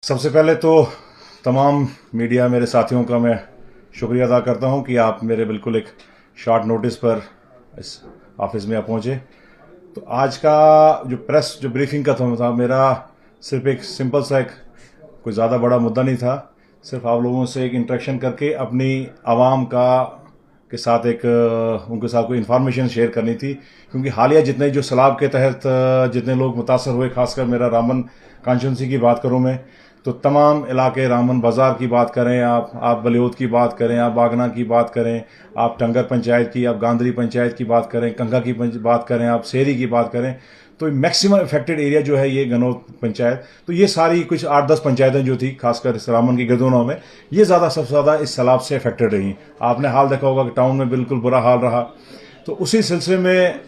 सबसे पहले तो तमाम मीडिया मेरे साथियों का मैं शुक्रिया अदा करता हूं कि आप मेरे बिल्कुल एक शॉर्ट नोटिस पर इस ऑफिस में आप पहुंचे। तो आज का जो प्रेस जो ब्रीफिंग का था मेरा सिर्फ एक सिंपल सा एक कोई ज़्यादा बड़ा मुद्दा नहीं था, सिर्फ आप लोगों से एक इंटरेक्शन करके अपनी आवाम का के साथ एक उनके साथ कोई इन्फॉर्मेशन शेयर करनी थी। क्योंकि हालिया जितने जो सैलाब के तहत जितने लोग मुतासर हुए, खासकर मेरा रामबन कॉन्स्टिट्यूंसी की बात करूं मैं, तो तमाम इलाके रामबन बाज़ार की बात करें, आप बलियोत की बात करें, आप बागना की बात करें, आप टंगर पंचायत की, आप गांधरी पंचायत की बात करें, कंगा की बात करें, आप सेरी की बात करें, तो मैक्सिमम इफेक्टेड एरिया जो है ये गनौत पंचायत। तो ये सारी कुछ 8-10 पंचायतें जो थी खासकर इस रामबन की गर्दोनों में, ये सबसे ज़्यादा इस सैलाब से इफेक्टेड रही। आपने हाल देखा होगा कि टाउन में बिल्कुल बुरा हाल रहा। तो उसी सिलसिले में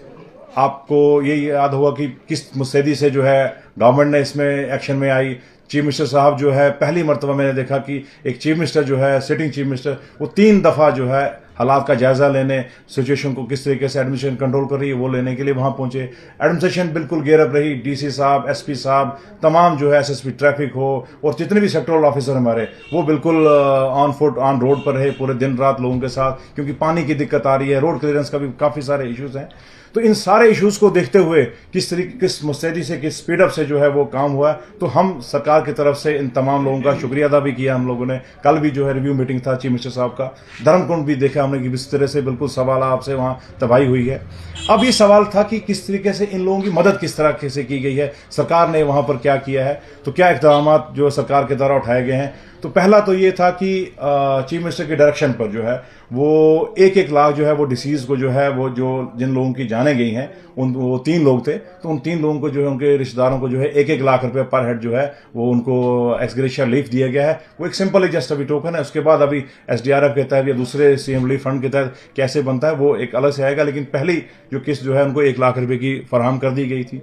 आपको ये याद होगा कि किस मुस्तैदी से जो है गवर्नमेंट ने इसमें एक्शन में आई। चीफ मिनिस्टर साहब जो है, पहली मरतबा मैंने देखा कि एक चीफ मिनिस्टर जो है, सिटिंग चीफ मिनिस्टर, वो 3 दफ़ा जो है हालात का जायजा लेने, सिचुएशन को किस तरीके से एडमिनिस्ट्रेशन कंट्रोल कर रही है वो लेने के लिए वहां पहुंचे। एडमिनिस्ट्रेशन बिल्कुल गेरअप रही, डीसी साहब, एसपी साहब, तमाम जो है एसएसपी ट्रैफिक हो और जितने भी सेक्टरल ऑफिसर हमारे, वो बिल्कुल ऑन फुट ऑन रोड पर रहे पूरे दिन रात लोगों के साथ, क्योंकि पानी की दिक्कत आ रही है, रोड क्लियरेंस का भी काफ़ी सारे इशूज़ हैं। तो इन सारे इश्यूज़ को देखते हुए किस मुस्तैदी से, किस स्पीडअप से जो है वो काम हुआ, तो हम सरकार की तरफ से इन तमाम लोगों का शुक्रिया अदा भी किया। हम लोगों ने कल भी जो है रिव्यू मीटिंग था चीफ मिनिस्टर साहब का, धर्मकुंड भी देखा हमने कि इस तरह से बिल्कुल सवाल आपसे वहाँ तबाही हुई है। अब ये सवाल था कि किस तरीके से इन लोगों की मदद किस तरह से की गई है, सरकार ने वहाँ पर क्या किया है, तो क्या इक़दाम जो सरकार के द्वारा उठाए गए हैं। तो पहला तो ये था कि चीफ मिनिस्टर के डायरेक्शन पर जो है वो 1-1 लाख जो है वो डिसीज़ को जो है वो जो जिन लोगों की जाने गई हैं, वो 3 लोग थे, तो उन 3 लोगों को जो है उनके रिश्तेदारों को जो है 1-1 लाख रुपए पर हेड जो है वो उनको एक्स ग्रेशिया रिलीफ दिया गया है। वो एक सिंपल जस्ट अभी टोकन है। उसके बाद अभी SDRF के तहत या दूसरे सीएम रिलीफ फंड के तहत कैसे बनता है वो एक अलग से आएगा, लेकिन पहली जो किस्त जो है उनको 1 लाख रुपए की फराहम कर दी गई थी।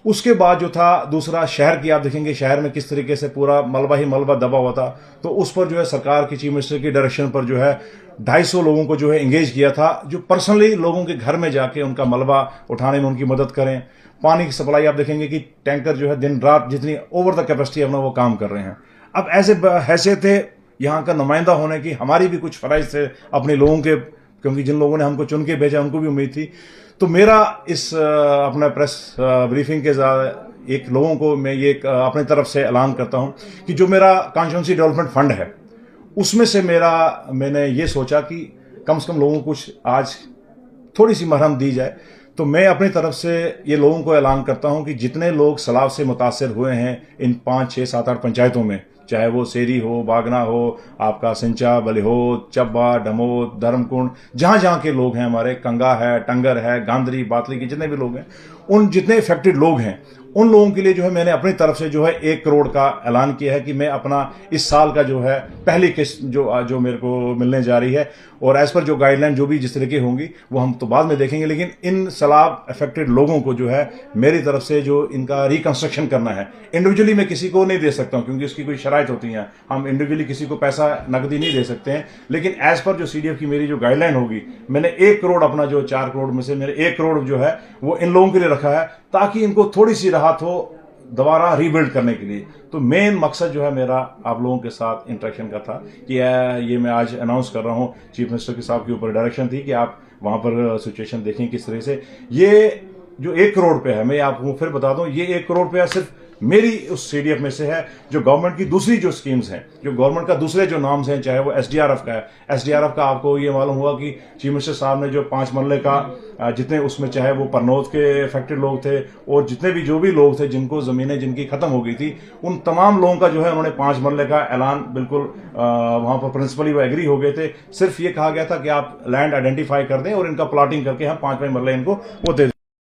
उसके बाद जो था दूसरा, शहर की आप देखेंगे शहर में किस तरीके से पूरा मलबा ही मलबा दबा हुआ था, तो उस पर जो है सरकार की चीफ मिनिस्टर की डायरेक्शन पर जो है 250 लोगों को जो है एंगेज किया था, जो पर्सनली लोगों के घर में जाके उनका मलबा उठाने में उनकी मदद करें। पानी की सप्लाई आप देखेंगे कि टैंकर जो है दिन रात जितनी ओवर द कैपेसिटी अपना वो काम कर रहे हैं। अब ऐसे हैसियत है यहाँ का नुमाइंदा होने की, हमारी भी कुछ फराइज थे अपने लोगों के, क्योंकि जिन लोगों ने हमको चुन के भेजा उनको भी उम्मीद थी। तो मेरा इस अपना प्रेस ब्रीफिंग के एक लोगों को मैं ये अपनी तरफ से ऐलान करता हूं कि जो मेरा कॉन्स्टिट्यूंसी डेवलपमेंट फंड है उसमें से मैंने ये सोचा कि कम से कम लोगों को कुछ आज थोड़ी सी मरहम दी जाए। तो मैं अपनी तरफ से ये लोगों को ऐलान करता हूं कि जितने लोग सैलाब से मुतासर हुए हैं इन 5, 6, 7, 8 पंचायतों में, चाहे वो सेरी हो, बागना हो, आपका सिंचा, बलिहोत, चब्बा, डमोद, धर्मकुंड, जहाँ जहाँ के लोग हैं हमारे, कंगा है, टंगर है, गांधरी, बातली के जितने भी लोग हैं, उन जितने इफेक्टेड लोग हैं उन लोगों के लिए जो है मैंने अपनी तरफ से जो है 1 करोड़ का ऐलान किया है कि मैं अपना इस साल का जो है पहली किस्त जो मेरे को मिलने जा रही है, और एज पर जो गाइडलाइन जो भी जिस तरह की होंगी वो हम तो बाद में देखेंगे, लेकिन इन सैलाब अफेक्टेड लोगों को जो है मेरी तरफ से जो इनका रिकंस्ट्रक्शन करना है, इंडिविजुअली मैं किसी को नहीं दे सकता हूं क्योंकि उसकी कोई शराइत होती हैं, हम इंडिविजुअली किसी को पैसा नकदी नहीं दे सकते हैं, लेकिन एज पर जो CDF की मेरी जो गाइडलाइन होगी, मैंने 1 करोड़ अपना जो 4 करोड़ में से मेरे 1 करोड़ जो है वो इन लोगों के लिए रखा है ताकि इनको थोड़ी सी राहत हो दोबारा रीबिल्ड करने के लिए। तो मेन मकसद जो है मेरा आप लोगों के साथ इंटरेक्शन का था कि ये मैं आज अनाउंस कर रहा हूं, चीफ मिनिस्टर के साहब के ऊपर डायरेक्शन थी कि आप वहां पर सिचुएशन देखें किस तरह से। ये जो 1 करोड़ रुपये है, मैं आपको फिर बता दूं, ये 1 करोड़ रुपया सिर्फ मेरी उस CDF में से है। जो गवर्नमेंट की दूसरी जो स्कीम्स हैं, जो गवर्नमेंट का दूसरे जो नाम्स हैं, चाहे वो SDRF का है, SDRF का आपको ये मालूम हुआ कि चीफ मिनिस्टर साहब ने जो 5 मरले का जितने उसमें चाहे वो परनौत के अफेक्टेड लोग थे और जितने भी जो भी लोग थे जिनको ज़मीनें जिनकी ख़त्म हो गई थी, उन तमाम लोगों का जो है उन्होंने 5 मरले का ऐलान बिल्कुल वहाँ पर प्रिंसिपली वो एग्री हो गए थे। सिर्फ ये कहा गया था कि आप लैंड आइडेंटिफाई कर दें और इनका प्लॉटिंग करके हम 5-5 मरले इनको वो दे